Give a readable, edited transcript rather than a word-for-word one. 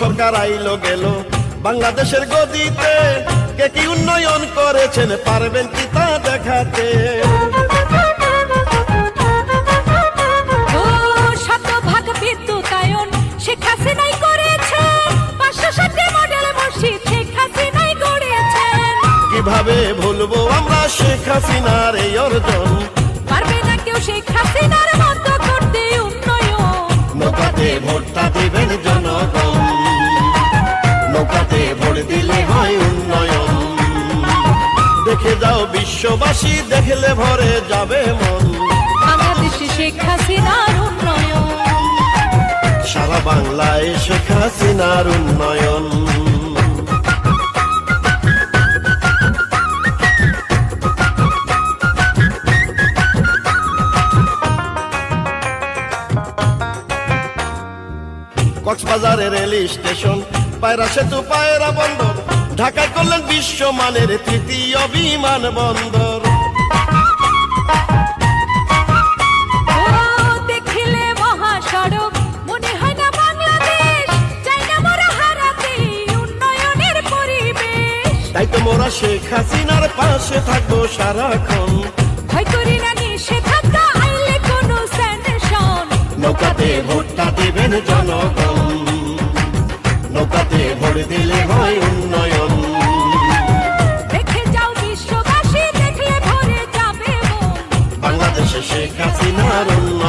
সরকার আইলো গেল বাংলাদেশের গদিতে, কে কি উন্নয়ন করেছেন পারবেন কি তা দেখাতে? শতভাগ বিদ্যুতায়ন শেখ হাসিনাই করেছে, 560 মডেল মসজিদ শেখ হাসিনাই গড়েছেন। কিভাবে ভুলবো আমরা শেখ হাসিনার এই অর্জন? পারবে না কেউ শেখ হাসিনার মতো করতে উন্নয়ন। নৌকাতে ভোটটা দিবেন জনগণ, নৌকাতে ভোট দিলে হয় উন্নয়ন। দেখে যাও বিশ্ববাসী, দেখলে ভরে যাবে মন, বাংলাদেশে শেখ হাসিনার উন্নয়ন। সারা বাংলায় শেখ হাসিনার উন্নয়ন। কক্সবাজারে রেল স্টেশন, পায়রা সেতু, পায়রা বন্দর, ঢাকায় করলেন বিশ্বমানের তৃতীয় বিমান বন্দর। দেখিলে মহাসড়ক মনে হয় না বাংলাদেশ, চাই না মোরা হারাতে উন্নয়নের পরিবেশ। তাই তো মোরা শেখ হাসিনার পাশে থাকবো সারাক্ষণ, ভয় করি না নিষেধাজ্ঞা আইলে কোনো স্যাংশন। নৌকাতে ভোটটা দিবেন জনগণ, নৌকাতে ভোট দিলে হয় উন্নয়ন। দেখে যাও বিশ্ববাসী, দেখলে ভরে যাবে মন, বাংলাদেশে শেখ হাসিনার উন্নয়ন।